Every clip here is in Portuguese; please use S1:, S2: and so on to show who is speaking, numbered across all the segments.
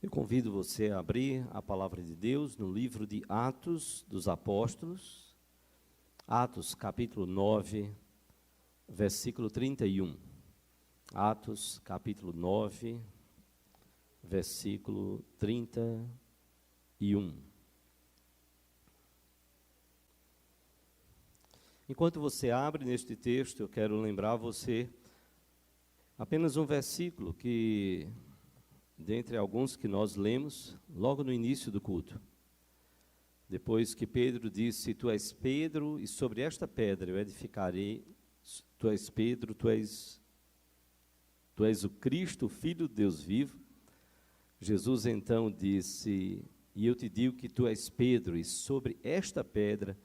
S1: Eu convido você a abrir a palavra de Deus no livro de Atos dos Apóstolos, Atos capítulo 9, versículo 31. Atos capítulo 9, versículo 31. Enquanto você abre neste texto, eu quero lembrar você apenas um versículo que, dentre alguns que nós lemos, logo no início do culto. Depois que Pedro disse, tu és Pedro, e sobre esta pedra eu edificarei, tu és Pedro, tu és o Cristo, o Filho de Deus vivo. Jesus então disse, e eu te digo que tu és Pedro, e sobre esta pedra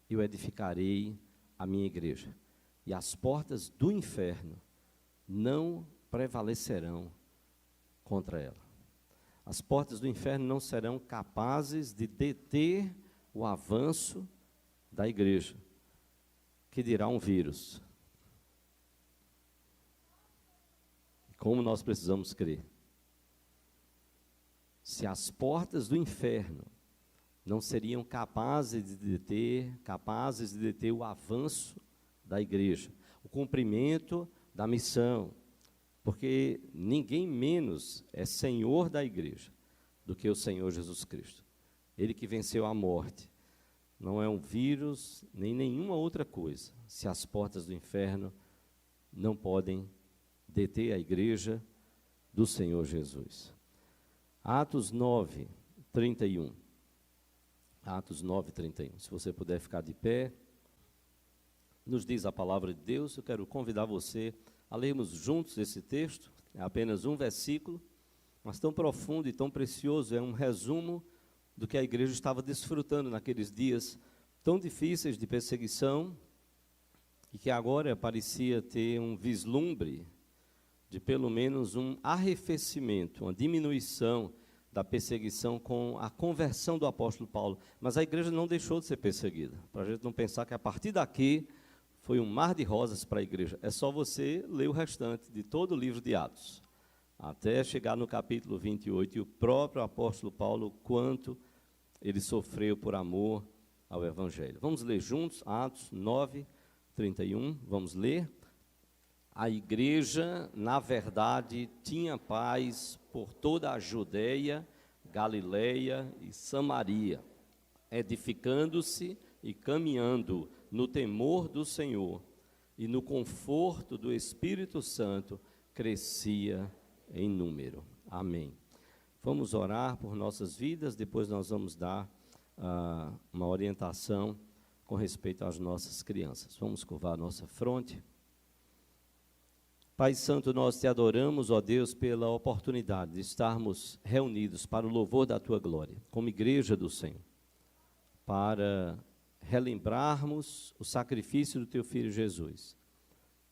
S1: eu edificarei a minha igreja. E as portas do inferno não prevalecerão contra ela. As portas do inferno não serão capazes de deter o avanço da igreja, que dirá um vírus. Como nós precisamos crer. Se as portas do inferno não seriam capazes de deter o avanço da igreja, o cumprimento da missão, porque ninguém menos é Senhor da igreja do que o Senhor Jesus Cristo. Ele que venceu a morte. Não é um vírus, nem nenhuma outra coisa, se as portas do inferno não podem deter a igreja do Senhor Jesus. Atos 9, 31. Atos 9, 31. Se você puder ficar de pé, nos diz a palavra de Deus. Eu quero convidar você a lermos juntos esse texto. É apenas um versículo, mas tão profundo e tão precioso. É um resumo do que a igreja estava desfrutando naqueles dias tão difíceis de perseguição, e que agora parecia ter um vislumbre de pelo menos um arrefecimento, uma diminuição da perseguição com a conversão do apóstolo Paulo. Mas a igreja não deixou de ser perseguida, para a gente não pensar que a partir daqui foi um mar de rosas para a igreja. É só você ler o restante de todo o livro de Atos, até chegar no capítulo 28, e o próprio apóstolo Paulo, quanto ele sofreu por amor ao evangelho. Vamos ler juntos, Atos 9, 31, vamos ler. A igreja, na verdade, tinha paz por toda a Judeia, Galileia e Samaria, edificando-se e caminhando no temor do Senhor, e no conforto do Espírito Santo, crescia em número. Amém. Vamos orar por nossas vidas, depois nós vamos dar uma orientação com respeito às nossas crianças. Vamos curvar a nossa fronte. Pai Santo, nós te adoramos, ó Deus, pela oportunidade de estarmos reunidos para o louvor da Tua glória, como igreja do Senhor, para relembrarmos o sacrifício do Teu Filho Jesus,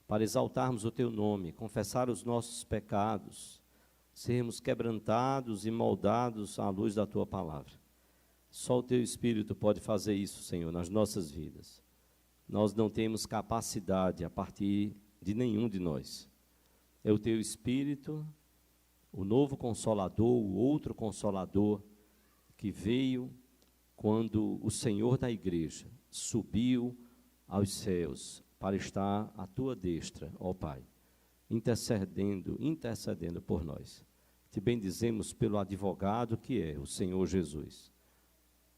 S1: para exaltarmos o Teu nome, confessar os nossos pecados, sermos quebrantados e moldados à luz da Tua palavra. Só o Teu Espírito pode fazer isso, Senhor, nas nossas vidas. Nós não temos capacidade a partir de nenhum de nós. É o Teu Espírito, o novo Consolador, o outro Consolador, que veio quando o Senhor da igreja subiu aos céus para estar à Tua destra, ó Pai, intercedendo por nós. Te bendizemos pelo advogado que é o Senhor Jesus.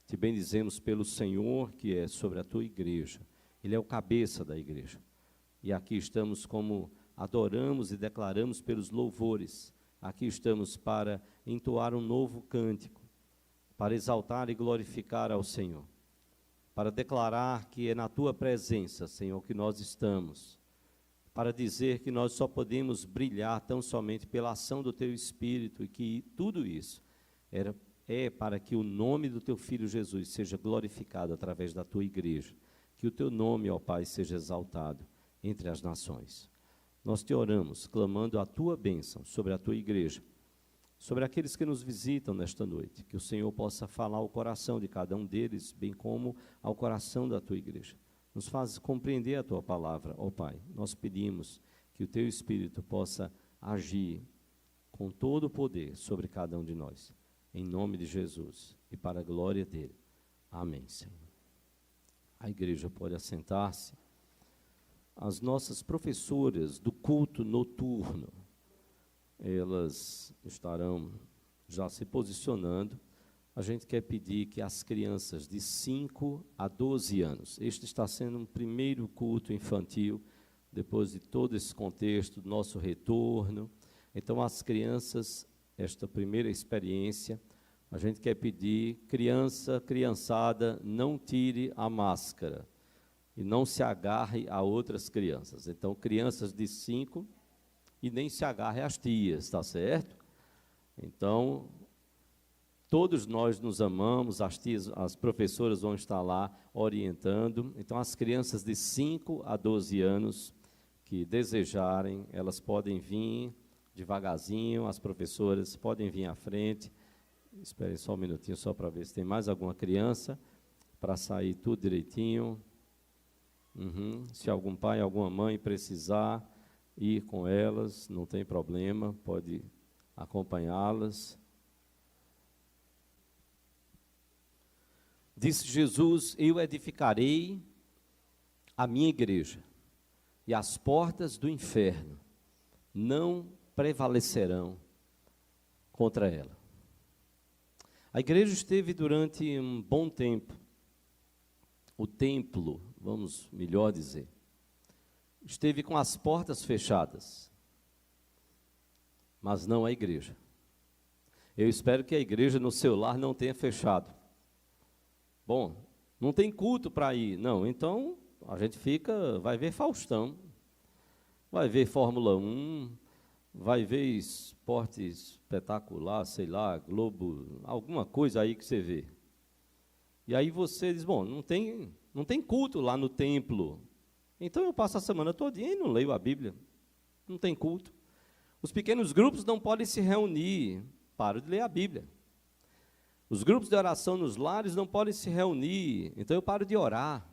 S1: Te bendizemos pelo Senhor que é sobre a Tua igreja. Ele é o cabeça da igreja. E aqui estamos como adoramos e declaramos pelos louvores. Aqui estamos para entoar um novo cântico, para exaltar e glorificar ao Senhor, para declarar que é na Tua presença, Senhor, que nós estamos, para dizer que nós só podemos brilhar tão somente pela ação do Teu Espírito, e que tudo isso é para que o nome do Teu Filho Jesus seja glorificado através da Tua igreja, que o Teu nome, ó Pai, seja exaltado entre as nações. Nós te oramos, clamando a Tua bênção sobre a Tua igreja, sobre aqueles que nos visitam nesta noite, que o Senhor possa falar ao coração de cada um deles, bem como ao coração da Tua igreja. Nos faz compreender a Tua palavra, ó Pai. Nós pedimos que o Teu Espírito possa agir com todo o poder sobre cada um de nós. Em nome de Jesus e para a glória dele. Amém, Senhor. A igreja pode assentar-se. As nossas professoras do culto noturno, elas estarão já se posicionando. A gente quer pedir que as crianças de 5 a 12 anos, este está sendo um primeiro culto infantil, depois de todo esse contexto do nosso retorno. Então, as crianças, esta primeira experiência, a gente quer pedir, criançada, não tire a máscara e não se agarre a outras crianças. Então, crianças de 5 e nem se agarre às tias, tá certo? Então, todos nós nos amamos, as tias, as professoras vão estar lá orientando. Então, as crianças de 5 a 12 anos que desejarem, elas podem vir devagarzinho, as professoras podem vir à frente. Esperem só um minutinho, só para ver se tem mais alguma criança, para sair tudo direitinho. Se algum pai, alguma mãe precisar ir com elas, não tem problema, pode acompanhá-las. Disse Jesus: eu edificarei a minha igreja, e as portas do inferno não prevalecerão contra ela. A igreja esteve durante um bom tempo, o templo, vamos melhor dizer, esteve com as portas fechadas, mas não a igreja. Eu espero que a igreja no seu lar não tenha fechado. Bom, não tem culto para ir, não, então a gente vai ver Faustão, vai ver Fórmula 1, vai ver esporte espetacular, sei lá, Globo, alguma coisa aí que você vê. E aí você diz, bom, não tem culto lá no templo, então eu passo a semana todinha e não leio a Bíblia, não tem culto. Os pequenos grupos não podem se reunir, paro de ler a Bíblia. Os grupos de oração nos lares não podem se reunir, então eu paro de orar.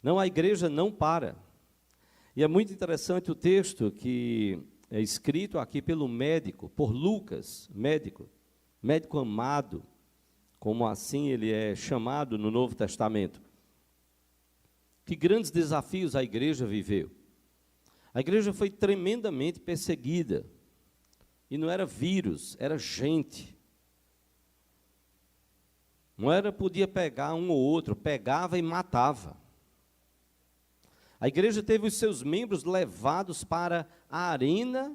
S1: Não, a igreja não para. E é muito interessante o texto que é escrito aqui pelo médico, por Lucas, médico amado, como assim ele é chamado no Novo Testamento. Que grandes desafios a igreja viveu. A igreja foi tremendamente perseguida. E não era vírus, era gente. Não era, podia pegar um ou outro, pegava e matava. A igreja teve os seus membros levados para a arena,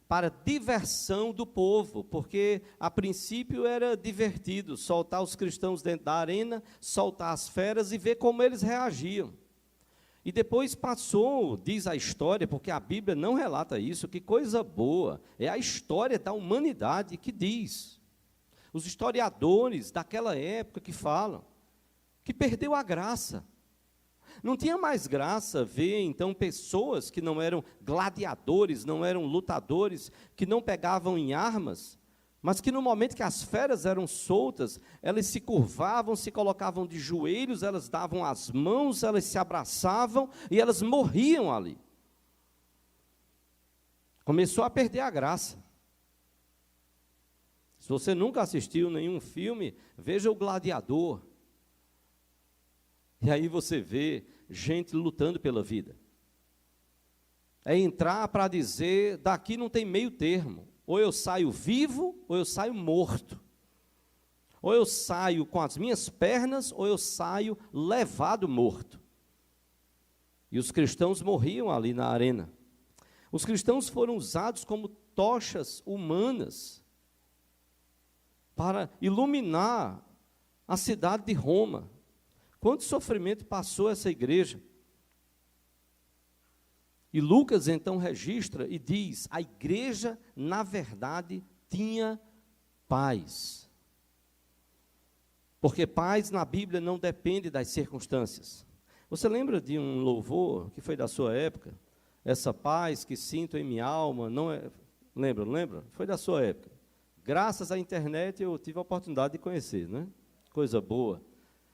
S1: para diversão do povo, porque a princípio era divertido soltar os cristãos dentro da arena, soltar as feras e ver como eles reagiam. E depois passou, diz a história, porque a Bíblia não relata isso, que coisa boa, é a história da humanidade que diz. Os historiadores daquela época que falam, que perdeu a graça. Não tinha mais graça ver, então, pessoas que não eram gladiadores, não eram lutadores, que não pegavam em armas, mas que no momento que as feras eram soltas, elas se curvavam, se colocavam de joelhos, elas davam as mãos, elas se abraçavam e elas morriam ali. Começou a perder a graça. Se você nunca assistiu nenhum filme, veja o Gladiador. E aí você vê gente lutando pela vida. É entrar para dizer, daqui não tem meio termo. Ou eu saio vivo, ou eu saio morto. Ou eu saio com as minhas pernas, ou eu saio levado morto. E os cristãos morriam ali na arena. Os cristãos foram usados como tochas humanas para iluminar a cidade de Roma. Quanto sofrimento passou essa igreja? E Lucas então registra e diz, a igreja, na verdade, tinha paz. Porque paz na Bíblia não depende das circunstâncias. Você lembra de um louvor que foi da sua época? Essa paz que sinto em minha alma, não é... Lembra? Foi da sua época. Graças à internet eu tive a oportunidade de conhecer, né? Coisa boa.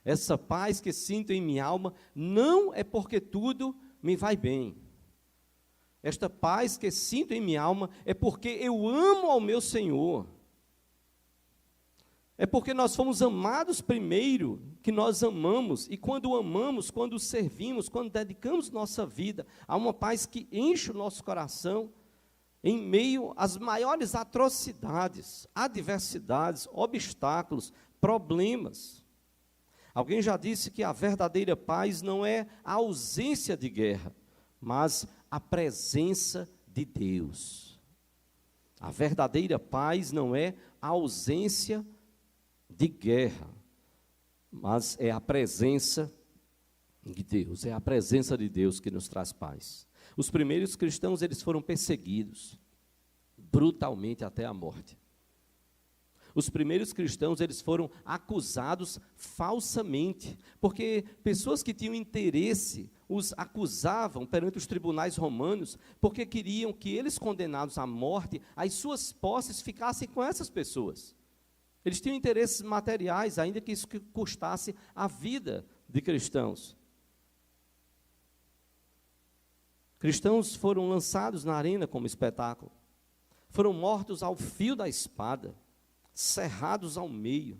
S1: Essa paz que sinto em minha alma não é porque tudo me vai bem. esta paz que sinto em minha alma é porque eu amo ao meu Senhor. É porque nós fomos amados primeiro, que nós amamos, e quando amamos, quando servimos, quando dedicamos nossa vida, há uma paz que enche o nosso coração, em meio às maiores atrocidades, adversidades, obstáculos, problemas. Alguém já disse que a verdadeira paz não é a ausência de guerra, mas a presença de Deus. A verdadeira paz não é a ausência de guerra, mas é a presença de Deus, é a presença de Deus que nos traz paz. Os primeiros cristãos, eles foram perseguidos brutalmente até a morte. Os primeiros cristãos, eles foram acusados falsamente, porque pessoas que tinham interesse os acusavam perante os tribunais romanos, porque queriam que eles, condenados à morte, as suas posses ficassem com essas pessoas. Eles tinham interesses materiais, ainda que isso custasse a vida de cristãos. Cristãos foram lançados na arena como espetáculo, foram mortos ao fio da espada, cerrados ao meio,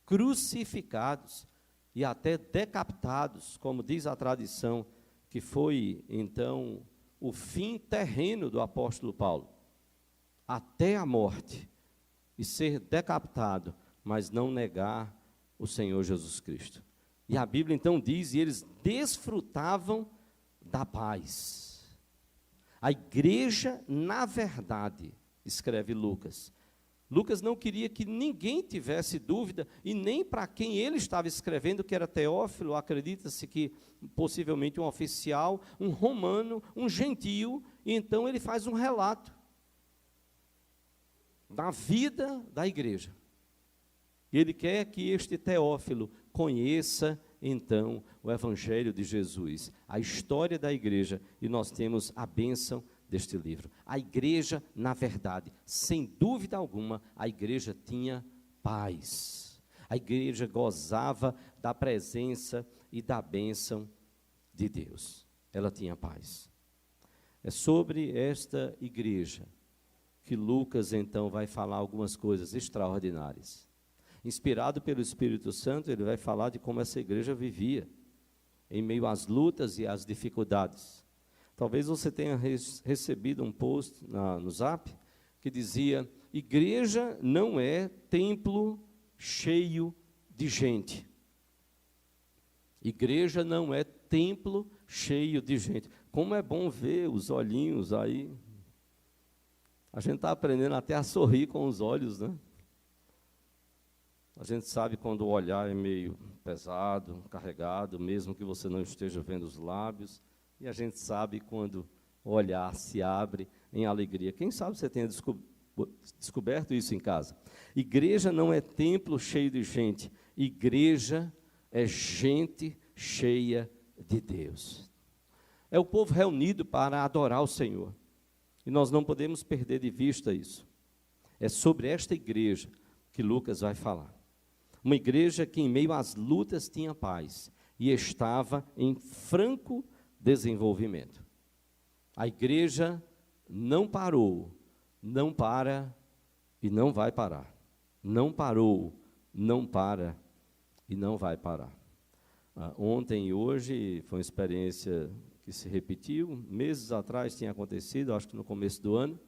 S1: crucificados e até decapitados, como diz a tradição, que foi então o fim terreno do apóstolo Paulo, até a morte, e ser decapitado, mas não negar o Senhor Jesus Cristo. E a Bíblia então diz, e eles desfrutavam da paz. A igreja, na verdade, escreve Lucas. Lucas não queria que ninguém tivesse dúvida, e nem para quem ele estava escrevendo, que era Teófilo, acredita-se que possivelmente um oficial, um romano, um gentio, e então ele faz um relato da vida da igreja. E ele quer que este Teófilo conheça, então, o Evangelho de Jesus, a história da igreja, e nós temos a bênção deste livro. A igreja, na verdade, sem dúvida alguma, a igreja tinha paz. A igreja gozava da presença e da bênção de Deus. Ela tinha paz. É sobre esta igreja que Lucas, então, vai falar algumas coisas extraordinárias. Inspirado pelo Espírito Santo, ele vai falar de como essa igreja vivia, em meio às lutas e às dificuldades. Talvez você tenha recebido um post no Zap, que dizia, igreja não é templo cheio de gente. Igreja não é templo cheio de gente. Como é bom ver os olhinhos aí. A gente está aprendendo até a sorrir com os olhos, né? A gente sabe quando o olhar é meio pesado, carregado, mesmo que você não esteja vendo os lábios. E a gente sabe quando o olhar se abre em alegria. Quem sabe você tenha descoberto isso em casa. Igreja não é templo cheio de gente. Igreja é gente cheia de Deus. É o povo reunido para adorar o Senhor. E nós não podemos perder de vista isso. É sobre esta igreja que Lucas vai falar. Uma igreja que em meio às lutas tinha paz e estava em franco desenvolvimento. A igreja não parou, não para e não vai parar. Não parou, não para e não vai parar. Ontem e hoje foi uma experiência que se repetiu. Meses atrás tinha acontecido, acho que no começo do ano,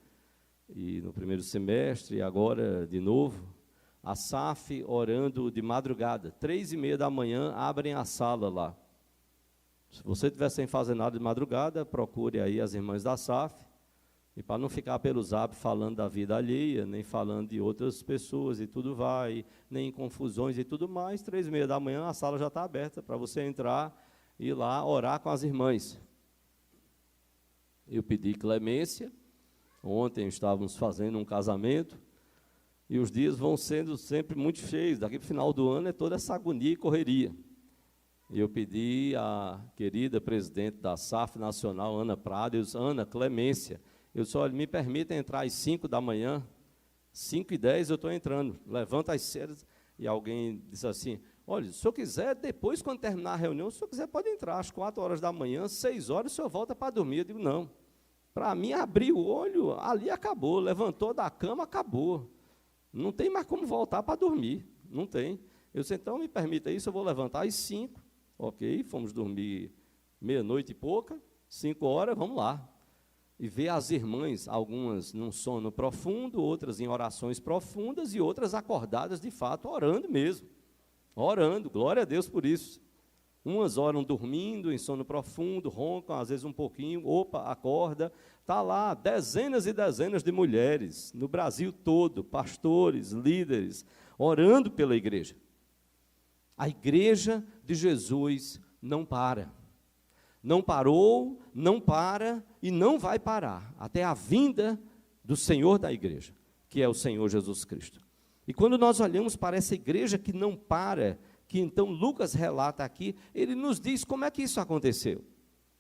S1: e no primeiro semestre, e agora de novo. A SAF orando de madrugada, 3h30 da manhã, abrem a sala lá. Se você estiver sem fazer nada de madrugada, procure aí as irmãs da SAF, e para não ficar pelo Zap falando da vida alheia, nem falando de outras pessoas e tudo vai, nem confusões e tudo mais, 3h30 da manhã a sala já está aberta para você entrar e ir lá orar com as irmãs. Eu pedi clemência, ontem estávamos fazendo um casamento, e os dias vão sendo sempre muito cheios, daqui para o final do ano é toda essa agonia e correria. E eu pedi à querida presidente da SAF Nacional, Ana Prado, eu disse, Ana, clemência, eu disse, olha, me permita entrar às 5 da manhã, 5h10 eu estou entrando, levanta as cedas, e alguém disse assim, olha, se o senhor quiser, depois quando terminar a reunião, se o senhor quiser pode entrar, às 4 horas da manhã, 6 horas o senhor volta para dormir. Eu digo, não, Para mim, abrir o olho, ali acabou. Levantou da cama, acabou. Não tem mais como voltar para dormir. Não tem. Eu disse, então, me permita isso, eu vou levantar às 5. Ok, fomos dormir meia-noite e pouca, 5 horas, vamos lá. E ver as irmãs, algumas num sono profundo, outras em orações profundas e outras acordadas, de fato, orando mesmo. Orando, glória a Deus por isso. Umas oram dormindo, em sono profundo, roncam, às vezes um pouquinho, opa, acorda. Está lá, dezenas e dezenas de mulheres, no Brasil todo, pastores, líderes, orando pela igreja. A igreja de Jesus não para. Não parou, não para e não vai parar, até a vinda do Senhor da igreja, que é o Senhor Jesus Cristo. E quando nós olhamos para essa igreja que não para, que então Lucas relata aqui, ele nos diz como é que isso aconteceu.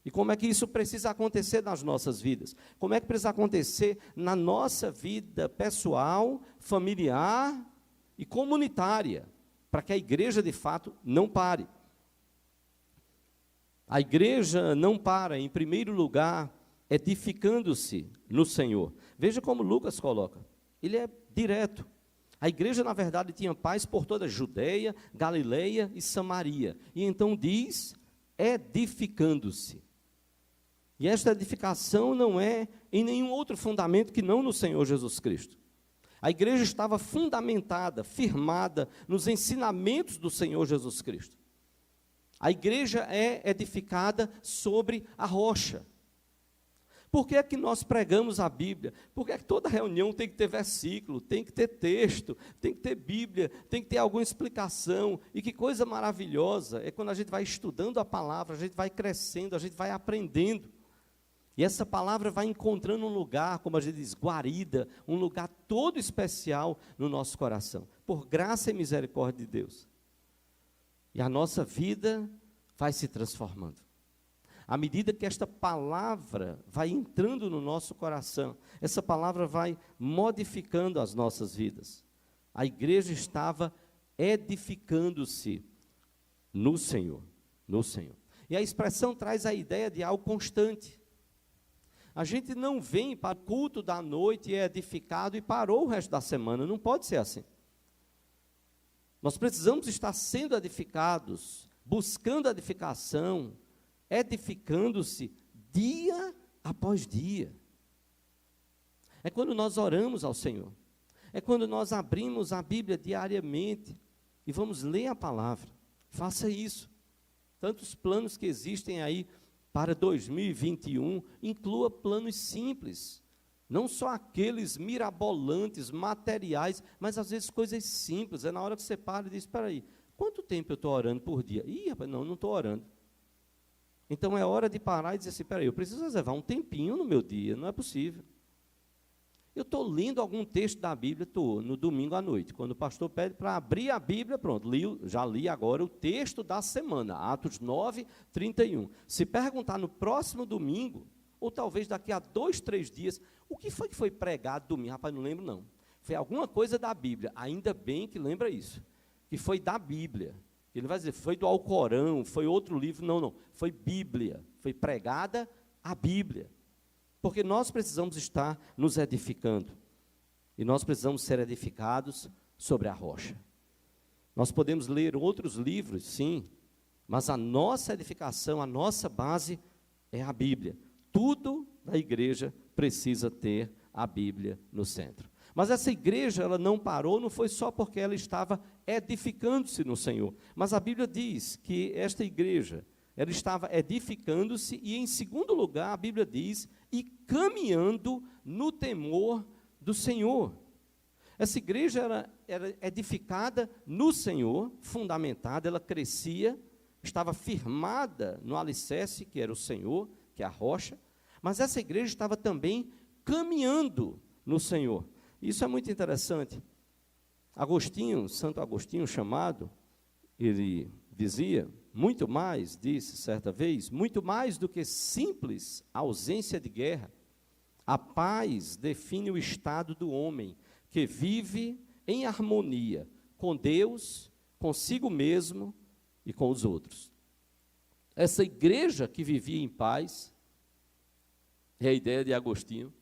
S1: E como é que isso precisa acontecer nas nossas vidas. Como é que precisa acontecer na nossa vida pessoal, familiar e comunitária, para que a igreja de fato não pare. A igreja não para, em primeiro lugar, edificando-se no Senhor. Veja como Lucas coloca, ele é direto. A igreja, na verdade, tinha paz por toda a Judeia, Galileia e Samaria. E então diz, edificando-se. E esta edificação não é em nenhum outro fundamento que não no Senhor Jesus Cristo. A igreja estava fundamentada, firmada nos ensinamentos do Senhor Jesus Cristo. A igreja é edificada sobre a rocha. Por que é que nós pregamos a Bíblia? Por que é que toda reunião tem que ter versículo, tem que ter texto, tem que ter Bíblia, tem que ter alguma explicação? E que coisa maravilhosa é quando a gente vai estudando a palavra, a gente vai crescendo, a gente vai aprendendo. E essa palavra vai encontrando um lugar, como a gente diz, guarida, um lugar todo especial no nosso coração, por graça e misericórdia de Deus. E a nossa vida vai se transformando. À medida que esta palavra vai entrando no nosso coração, essa palavra vai modificando as nossas vidas. A igreja estava edificando-se no Senhor, no Senhor. E a expressão traz a ideia de algo constante. A gente não vem para o culto da noite e é edificado e parou o resto da semana, não pode ser assim. Nós precisamos estar sendo edificados, buscando edificação, edificando-se dia após dia. É quando nós oramos ao Senhor, é quando nós abrimos a Bíblia diariamente e vamos ler a palavra. Faça isso. Tantos planos que existem aí para 2021, inclua planos simples, não só aqueles mirabolantes, materiais, mas às vezes coisas simples. É na hora que você para e diz, espera aí, quanto tempo eu estou orando por dia? Ih, rapaz, não estou orando. Então é hora de parar e dizer assim, espera aí, eu preciso reservar um tempinho no meu dia, não é possível. Eu estou lendo algum texto da Bíblia, estou, no domingo à noite, quando o pastor pede para abrir a Bíblia, pronto, já li agora o texto da semana, Atos 9, 31. Se perguntar no próximo domingo, ou talvez daqui a 2, 3 dias, o que foi pregado domingo? Rapaz, não lembro não. Foi alguma coisa da Bíblia, ainda bem que lembra isso, que foi da Bíblia. Ele vai dizer, foi do Alcorão, foi outro livro, não, foi Bíblia, foi pregada a Bíblia. Porque nós precisamos estar nos edificando. E nós precisamos ser edificados sobre a rocha. Nós podemos ler outros livros, sim, mas a nossa edificação, a nossa base é a Bíblia. Tudo na igreja precisa ter a Bíblia no centro. Mas essa igreja, ela não parou, não foi só porque ela estava edificando-se no Senhor. Mas a Bíblia diz que esta igreja, ela estava edificando-se e, em segundo lugar, a Bíblia diz, e caminhando no temor do Senhor. Essa igreja era edificada no Senhor, fundamentada, ela crescia, estava firmada no alicerce, que era o Senhor, que é a rocha, mas essa igreja estava também caminhando no Senhor. Isso é muito interessante. Agostinho, Santo Agostinho chamado, ele dizia, muito mais, disse certa vez, muito mais do que simples ausência de guerra, a paz define o estado do homem, que vive em harmonia com Deus, consigo mesmo e com os outros. Essa igreja que vivia em paz, É a ideia de Agostinho.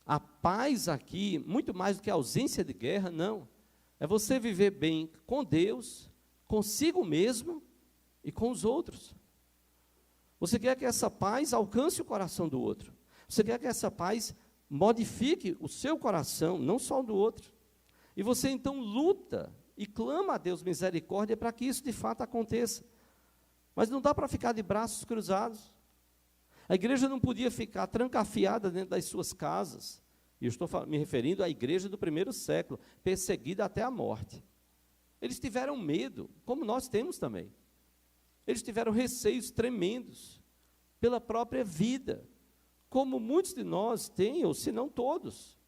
S1: A paz aqui, muito mais do que a ausência de guerra, não. É você viver bem com Deus, consigo mesmo e com os outros. Você quer que essa paz alcance o coração do outro. Você quer que essa paz modifique o seu coração, não só o do outro. E você então luta e clama a Deus misericórdia para que isso de fato aconteça. Mas não dá para ficar de braços cruzados. A igreja não podia ficar trancafiada dentro das suas casas. E eu estou me referindo à igreja do primeiro século, perseguida até a morte. Eles tiveram medo, como nós temos também. Eles tiveram receios tremendos pela própria vida, como muitos de nós têm, ou se não todos.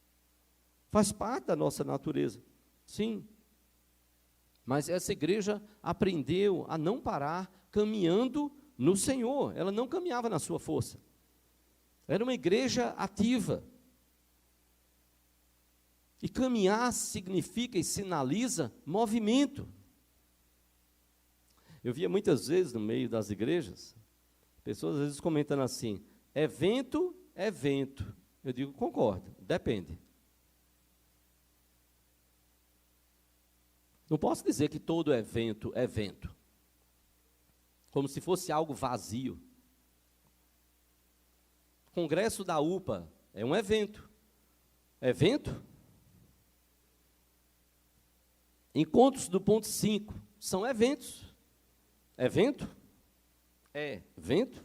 S1: Faz parte da nossa natureza, sim. Mas essa igreja aprendeu a não parar caminhando no Senhor. Ela não caminhava na sua força. Era uma igreja ativa. E caminhar significa e sinaliza movimento. Eu via muitas vezes no meio das igrejas, pessoas às vezes comentando assim, evento é vento. Eu digo, concordo, depende. Não posso dizer que todo evento é vento, como se fosse algo vazio. Congresso da UPA é um evento. Evento? Encontros do ponto 5 são eventos. Evento? É vento.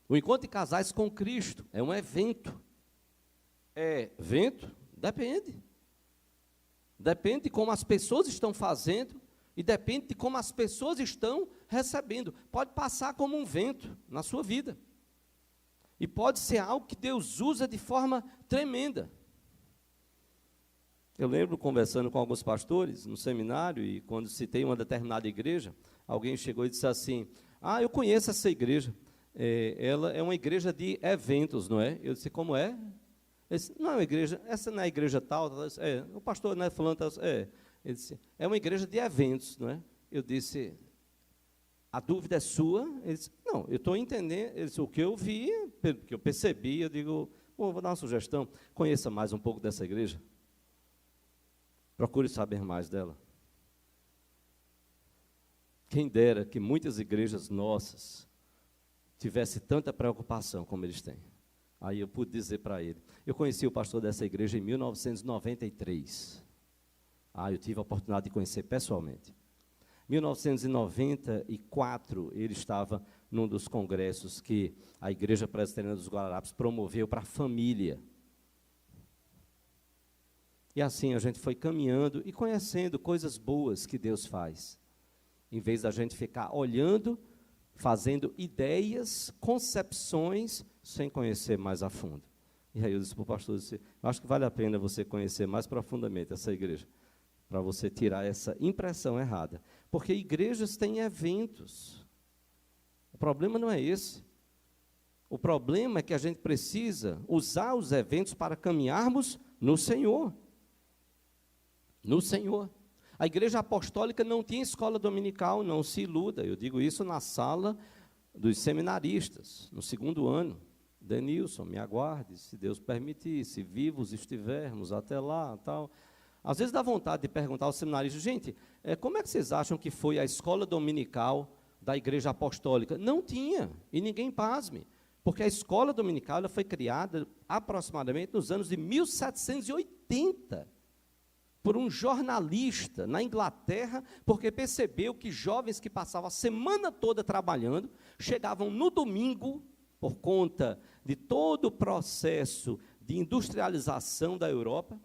S1: O encontro de casais com Cristo é um evento. É vento? Depende. Depende de como as pessoas estão fazendo e depende de como as pessoas estão recebendo. Pode passar como um vento na sua vida. E pode ser algo que Deus usa de forma tremenda. Eu lembro conversando com alguns pastores no seminário e quando citei uma determinada igreja, alguém chegou e disse assim, eu conheço essa igreja, ela é uma igreja de eventos, não é? Eu disse, como é? Ele disse, não é uma igreja, essa não é a igreja tal, o pastor não é falando, ele disse, é uma igreja de eventos, não é? Eu disse, a dúvida é sua? Ele disse, não, eu estou entendendo, ele disse, o que eu vi, o que eu percebi, eu digo, vou dar uma sugestão, conheça mais um pouco dessa igreja. Procure saber mais dela. Quem dera que muitas igrejas nossas tivessem tanta preocupação como eles têm. Aí eu pude dizer para ele. Eu conheci o pastor dessa igreja em 1993. Eu tive a oportunidade de conhecer pessoalmente. Em 1994, ele estava num dos congressos que a Igreja Presbiteriana dos Guararapes promoveu para a família. E assim a gente foi caminhando e conhecendo coisas boas que Deus faz. Em vez da gente ficar olhando, fazendo ideias, concepções, sem conhecer mais a fundo. E aí eu disse para o pastor, eu acho que vale a pena você conhecer mais profundamente essa igreja, para você tirar essa impressão errada. Porque igrejas têm eventos. O problema não é esse. O problema é que a gente precisa usar os eventos para caminharmos no Senhor. No Senhor. A igreja apostólica não tinha escola dominical, não se iluda. Eu digo isso na sala dos seminaristas, no 2º ano. Denilson, me aguarde, se Deus permitir, se vivos estivermos até lá, tal. Às vezes dá vontade de perguntar aos seminaristas, gente, como é que vocês acham que foi a escola dominical da igreja apostólica? Não tinha, e ninguém pasme, porque a escola dominical ela foi criada aproximadamente nos anos de 1780, por um jornalista na Inglaterra, porque percebeu que jovens que passavam a semana toda trabalhando, chegavam no domingo, por conta de todo o processo de industrialização da Europa,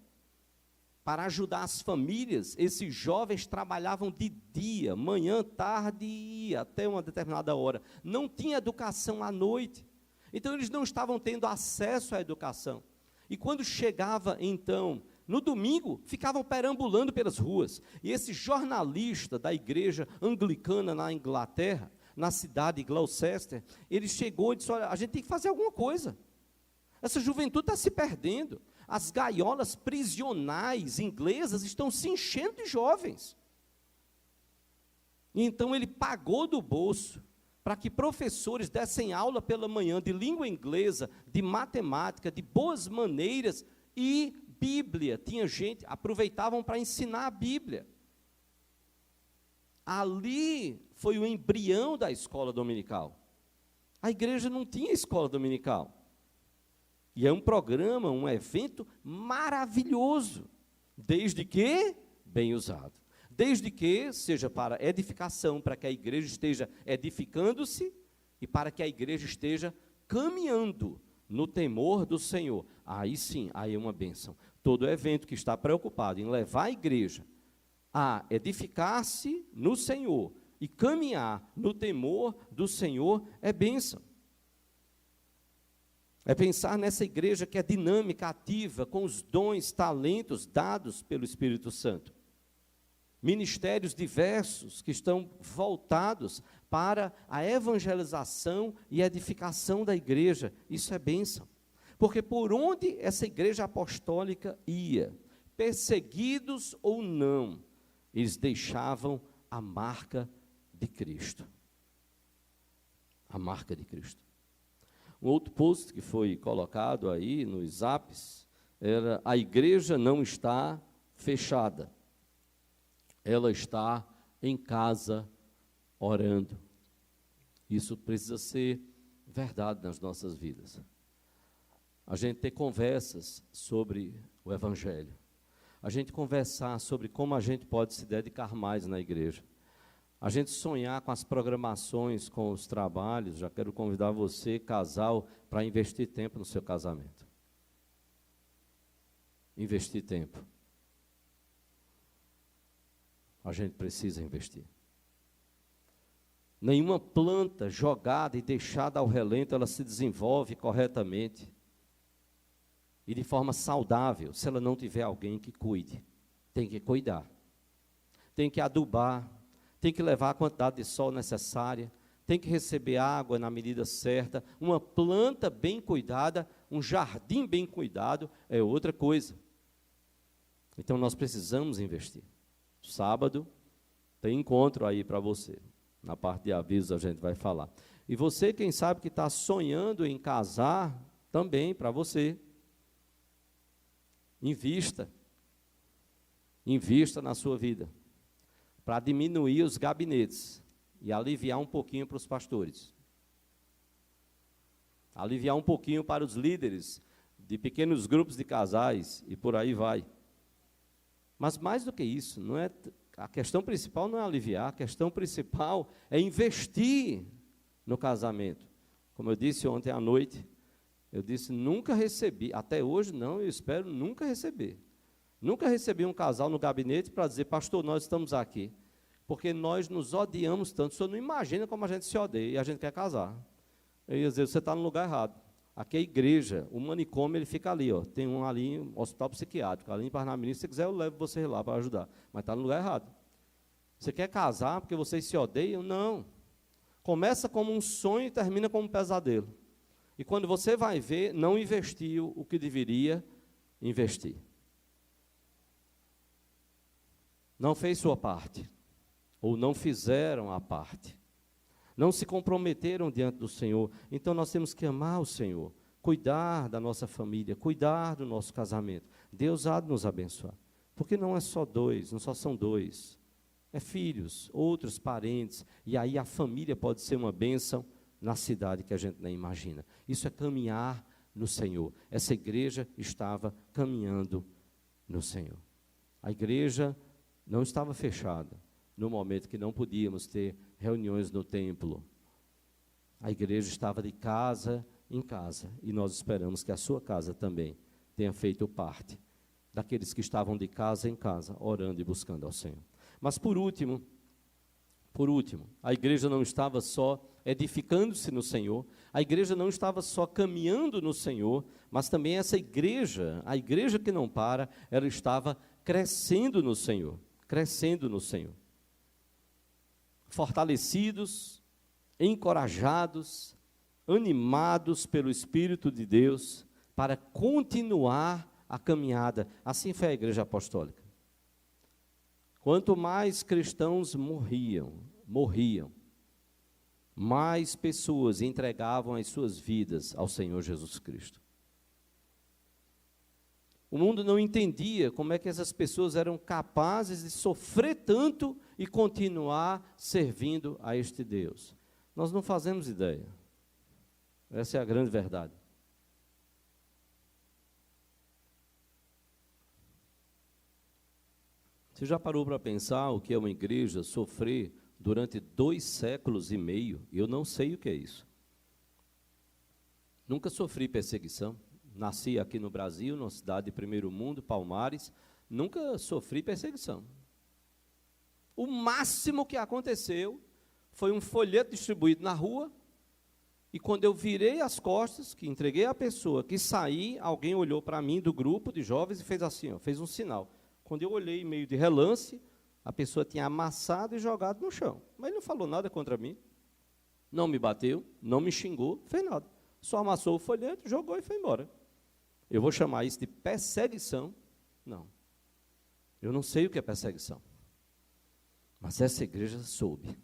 S1: para ajudar as famílias, esses jovens trabalhavam de dia, manhã, tarde e ia até uma determinada hora. Não tinha educação à noite. Então, eles não estavam tendo acesso à educação. E quando chegava, então, no domingo, ficavam perambulando pelas ruas. E esse jornalista da igreja anglicana na Inglaterra, na cidade de Gloucester, ele chegou e disse, olha, a gente tem que fazer alguma coisa. Essa juventude está se perdendo. As gaiolas prisionais inglesas estão se enchendo de jovens. E então ele pagou do bolso para que professores dessem aula pela manhã de língua inglesa, de matemática, de boas maneiras e Bíblia. Tinha gente, aproveitavam para ensinar a Bíblia. Ali foi o embrião da escola dominical. A igreja não tinha escola dominical. E é um programa, um evento maravilhoso, desde que bem usado. Desde que seja para edificação, para que a igreja esteja edificando-se e para que a igreja esteja caminhando no temor do Senhor. Aí sim, aí é uma bênção. Todo evento que está preocupado em levar a igreja a edificar-se no Senhor e caminhar no temor do Senhor é bênção. É pensar nessa igreja que é dinâmica, ativa, com os dons, talentos dados pelo Espírito Santo. Ministérios diversos que estão voltados para a evangelização e edificação da igreja. Isso é bênção. Porque por onde essa igreja apostólica ia, perseguidos ou não, eles deixavam a marca de Cristo. A marca de Cristo. Um outro post que foi colocado aí nos zaps era: a igreja não está fechada. Ela está em casa orando. Isso precisa ser verdade nas nossas vidas. A gente ter conversas sobre o Evangelho. A gente conversar sobre como a gente pode se dedicar mais na igreja. A gente sonhar com as programações, com os trabalhos. Já quero convidar você, casal, para investir tempo no seu casamento. Investir tempo. A gente precisa investir. Nenhuma planta jogada e deixada ao relento, ela se desenvolve corretamente e de forma saudável, se ela não tiver alguém que cuide. Tem que cuidar. Tem que adubar, tem que levar a quantidade de sol necessária, tem que receber água na medida certa. Uma planta bem cuidada, um jardim bem cuidado, é outra coisa. Então nós precisamos investir. Sábado tem encontro aí para você. Na parte de avisos a gente vai falar. E você, quem sabe que está sonhando em casar, também para você. Invista. Invista na sua vida. Para diminuir os gabinetes e aliviar um pouquinho para os pastores. Aliviar um pouquinho para os líderes de pequenos grupos de casais e por aí vai. Mas mais do que isso, não é, a questão principal não é aliviar, a questão principal é investir no casamento. Como eu disse ontem à noite, eu disse, nunca recebi, até hoje não, eu espero nunca receber. Nunca recebi um casal no gabinete para dizer: pastor, nós estamos aqui, porque nós nos odiamos tanto. O senhor não imagina como a gente se odeia e a gente quer casar. Eu ia dizer: você está no lugar errado. Aqui é a igreja, o manicômio, ele fica ali, ó. Tem um ali, um hospital psiquiátrico, ali em Parnamirim. Se você quiser, eu levo você lá para ajudar. Mas está no lugar errado. Você quer casar porque vocês se odeiam? Não. Começa como um sonho e termina como um pesadelo. E quando você vai ver, não investiu o que deveria investir. Não fez sua parte. Ou não fizeram a parte. Não se comprometeram diante do Senhor. Então nós temos que amar o Senhor, cuidar da nossa família, cuidar do nosso casamento. Deus há de nos abençoar. Porque não é só dois, não só são dois. É filhos, outros parentes. E aí a família pode ser uma bênção na cidade que a gente nem imagina. Isso é caminhar no Senhor. Essa igreja estava caminhando no Senhor. A igreja não estava fechada no momento que não podíamos ter reuniões no templo. A igreja estava de casa em casa, e nós esperamos que a sua casa também tenha feito parte daqueles que estavam de casa em casa, orando e buscando ao Senhor. Mas por último, a igreja não estava só edificando-se no Senhor, a igreja não estava só caminhando no Senhor, mas também essa igreja, a igreja que não para, ela estava crescendo no Senhor, fortalecidos, encorajados, animados pelo Espírito de Deus para continuar a caminhada. Assim foi a igreja apostólica. Quanto mais cristãos morriam, mais pessoas entregavam as suas vidas ao Senhor Jesus Cristo. O mundo não entendia como é que essas pessoas eram capazes de sofrer tanto e continuar servindo a este Deus. Nós não fazemos ideia. Essa é a grande verdade. Você já parou para pensar o que é uma igreja sofrer durante 2 séculos e meio? Eu não sei o que é isso. Nunca sofri perseguição. Nasci aqui no Brasil, numa cidade de primeiro mundo, Palmares. Nunca sofri perseguição. O máximo que aconteceu foi um folheto distribuído na rua, e quando eu virei as costas, que entreguei a pessoa, que saí, alguém olhou para mim do grupo de jovens e fez assim, ó, fez um sinal. Quando eu olhei meio de relance, a pessoa tinha amassado e jogado no chão. Mas ele não falou nada contra mim. Não me bateu, não me xingou, não fez nada. Só amassou o folheto, jogou e foi embora. Eu vou chamar isso de perseguição? Não. Eu não sei o que é perseguição. Mas essa igreja soube.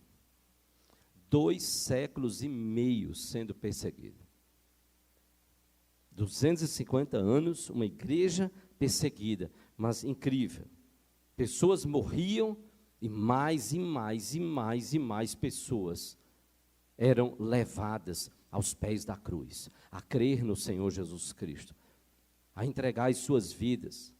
S1: 2 séculos e meio sendo perseguida. 250 anos, uma igreja perseguida. Mas incrível. Pessoas morriam e mais pessoas eram levadas aos pés da cruz, a crer no Senhor Jesus Cristo, a entregar as suas vidas,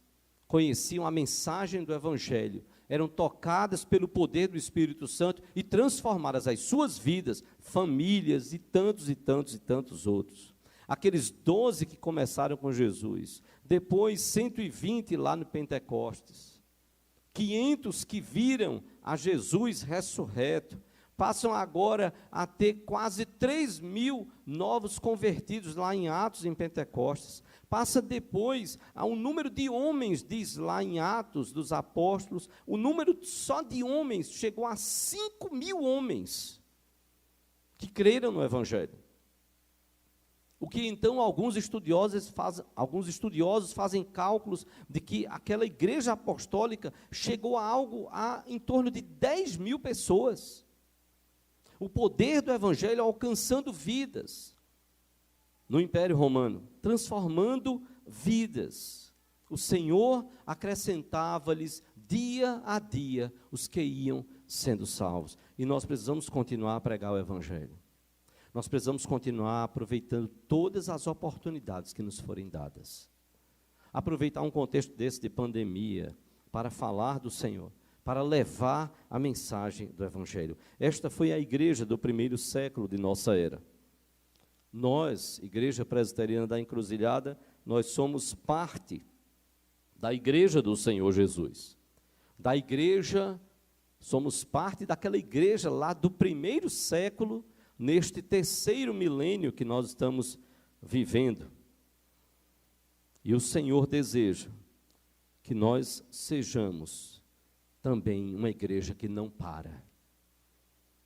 S1: conheciam a mensagem do Evangelho, eram tocadas pelo poder do Espírito Santo e transformadas as suas vidas, famílias e tantos outros. Aqueles 12 que começaram com Jesus, depois 120 lá no Pentecostes, 500 que viram a Jesus ressurreto, passam agora a ter quase 3.000 novos convertidos lá em Atos, em Pentecostes. Passa depois a um número de homens, diz lá em Atos dos Apóstolos, o número só de homens chegou a 5.000 homens que creram no Evangelho. O que então alguns estudiosos fazem cálculos de que aquela igreja apostólica chegou a algo em torno de 10.000 pessoas. O poder do Evangelho alcançando vidas no Império Romano, transformando vidas. O Senhor acrescentava-lhes dia a dia os que iam sendo salvos. E nós precisamos continuar a pregar o Evangelho. Nós precisamos continuar aproveitando todas as oportunidades que nos forem dadas. Aproveitar um contexto desse de pandemia para falar do Senhor, para levar a mensagem do Evangelho. Esta foi a igreja do primeiro século de nossa era. Nós, Igreja Presbiteriana da Encruzilhada, nós somos parte da igreja do Senhor Jesus. Somos parte daquela igreja lá do primeiro século, neste terceiro milênio que nós estamos vivendo. E o Senhor deseja que nós sejamos também uma igreja que não para.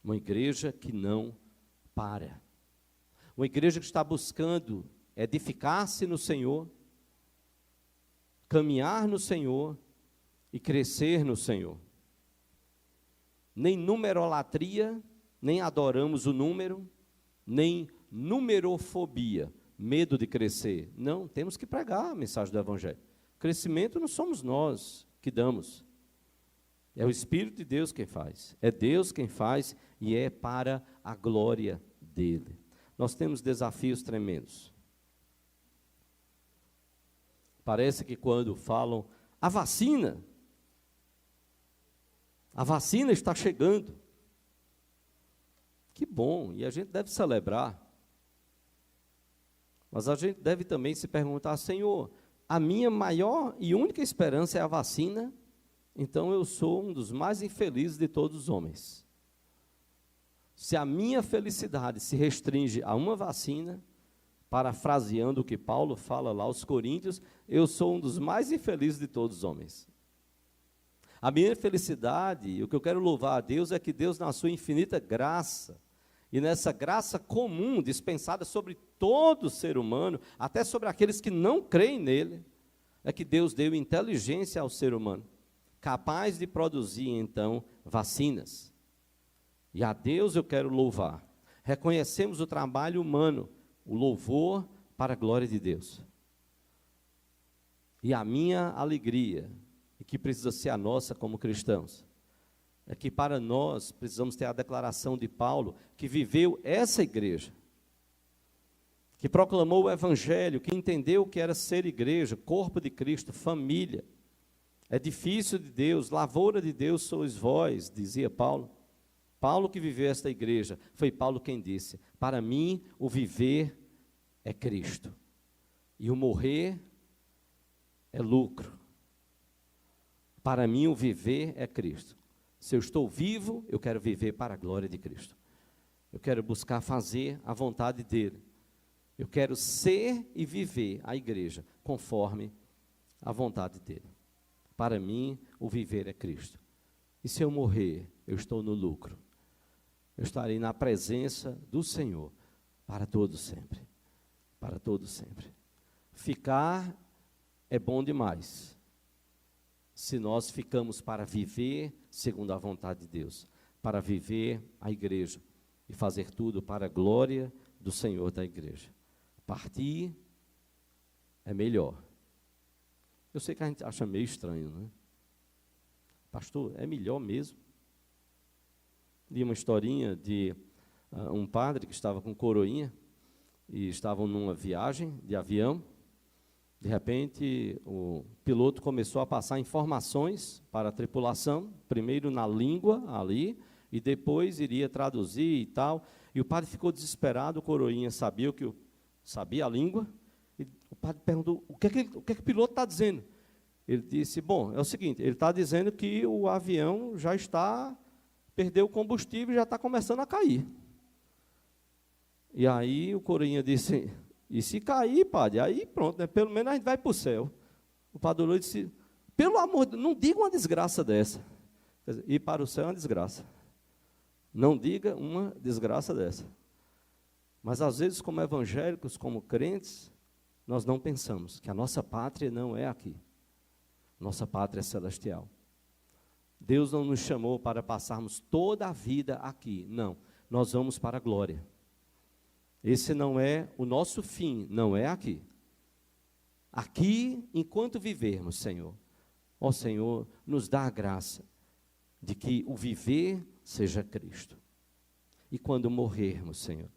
S1: Uma igreja que não para. Uma igreja que está buscando edificar-se no Senhor, caminhar no Senhor e crescer no Senhor. Nem numerolatria, nem adoramos o número, nem numerofobia, medo de crescer. Não, temos que pregar a mensagem do Evangelho. Crescimento não somos nós que damos. É o Espírito de Deus quem faz. É Deus quem faz e é para a glória dele. Nós temos desafios tremendos. Parece que quando falam a vacina está chegando. Que bom, e a gente deve celebrar. Mas a gente deve também se perguntar, Senhor, a minha maior e única esperança é a vacina, então eu sou um dos mais infelizes de todos os homens. Se a minha felicidade se restringe a uma vacina, parafraseando o que Paulo fala lá aos Coríntios, eu sou um dos mais infelizes de todos os homens. A minha felicidade, o que eu quero louvar a Deus é que Deus, na sua infinita graça, e nessa graça comum, dispensada sobre todo ser humano, até sobre aqueles que não creem nele, é que Deus deu inteligência ao ser humano, capaz de produzir, então, vacinas. E a Deus eu quero louvar. Reconhecemos o trabalho humano, o louvor para a glória de Deus. E a minha alegria, e que precisa ser a nossa como cristãos, é que para nós precisamos ter a declaração de Paulo, que viveu essa igreja, que proclamou o evangelho, que entendeu o que era ser igreja, corpo de Cristo, família, edifício de Deus, lavoura de Deus sois vós, dizia Paulo. Paulo que viveu esta igreja, foi Paulo quem disse, para mim o viver é Cristo, e o morrer é lucro. Para mim o viver é Cristo. Se eu estou vivo, eu quero viver para a glória de Cristo. Eu quero buscar fazer a vontade dele. Eu quero ser e viver a igreja conforme a vontade dele. Para mim, o viver é Cristo. E se eu morrer, eu estou no lucro. Eu estarei na presença do Senhor para todo sempre. Para todo sempre. Ficar é bom demais, se nós ficamos para viver segundo a vontade de Deus, para viver a igreja e fazer tudo para a glória do Senhor da igreja. Partir é melhor. Eu sei que a gente acha meio estranho, né? Pastor, é melhor mesmo? Li uma historinha de um padre que estava com coroinha e estavam numa viagem de avião. De repente, o piloto começou a passar informações para a tripulação, primeiro na língua ali, e depois iria traduzir e tal. E o padre ficou desesperado, o coroinha sabia a língua, e o padre perguntou, o que é que o piloto está dizendo? Ele disse, bom, é o seguinte, ele está dizendo que o avião perdeu o combustível e já está começando a cair. E aí o coroinha disse, e se cair, padre, aí pronto, né? Pelo menos a gente vai para o céu. O padre olhou e disse, pelo amor de Deus, não diga uma desgraça dessa. Quer dizer, ir para o céu é uma desgraça. Não diga uma desgraça dessa. Mas às vezes, como evangélicos, como crentes, nós não pensamos que a nossa pátria não é aqui. Nossa pátria é celestial. Deus não nos chamou para passarmos toda a vida aqui. Não, nós vamos para a glória. Esse não é o nosso fim, não é aqui. Aqui, enquanto vivermos, Senhor, ó Senhor, nos dá a graça de que o viver seja Cristo. E quando morrermos, Senhor,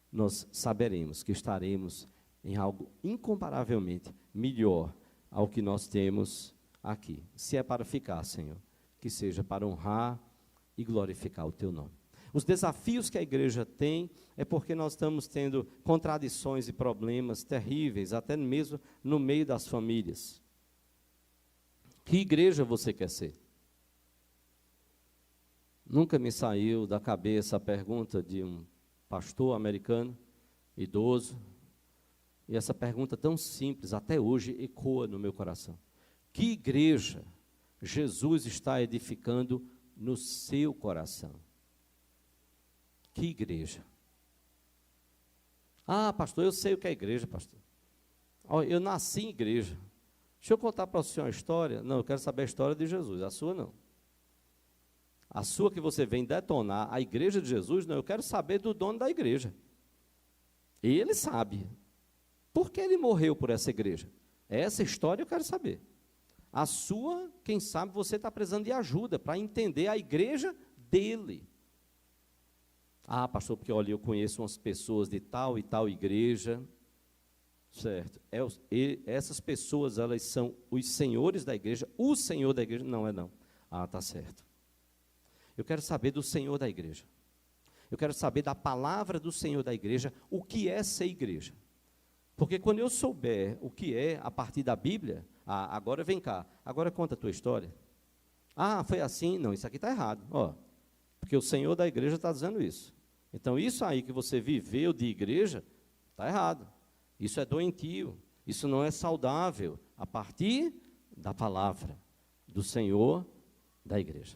S1: nós saberemos que estaremos em algo incomparavelmente melhor ao que nós temos aqui. Se é para ficar, Senhor, que seja para honrar e glorificar o Teu nome. Os desafios que a igreja tem é porque nós estamos tendo contradições e problemas terríveis, até mesmo no meio das famílias. Que igreja você quer ser? Nunca me saiu da cabeça a pergunta de um pastor americano, idoso, e essa pergunta tão simples, até hoje ecoa no meu coração. Que igreja Jesus está edificando no seu coração? Que igreja? Ah, pastor, eu sei o que é igreja, pastor. Eu nasci em igreja. Deixa eu contar para o senhor uma história. Não, eu quero saber a história de Jesus, a sua não. A sua que você vem detonar, a igreja de Jesus, não, eu quero saber do dono da igreja. E ele sabe. Por que ele morreu por essa igreja? Essa história eu quero saber. A sua, quem sabe você está precisando de ajuda para entender a igreja dele. Ah, pastor, porque olha, eu conheço umas pessoas de tal e tal igreja, certo? Essas pessoas, elas são os senhores da igreja, o senhor da igreja, não é não. Ah, tá certo. Eu quero saber do senhor da igreja. Eu quero saber da palavra do senhor da igreja, o que é ser igreja. Porque quando eu souber o que é a partir da Bíblia, agora vem cá, agora conta a tua história. Ah, foi assim? Não, isso aqui está errado. Ó, porque o senhor da igreja está dizendo isso. Então, isso aí que você viveu de igreja, está errado. Isso é doentio, isso não é saudável, a partir da palavra do Senhor da igreja.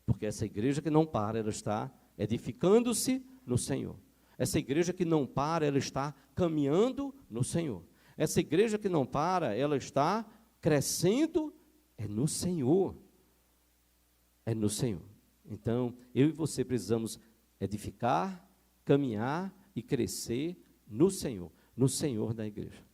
S1: Porque essa igreja que não para, ela está edificando-se no Senhor. Essa igreja que não para, ela está caminhando no Senhor. Essa igreja que não para, ela está crescendo, é no Senhor. É no Senhor. Então, eu e você precisamos edificar caminhar e crescer no Senhor da igreja.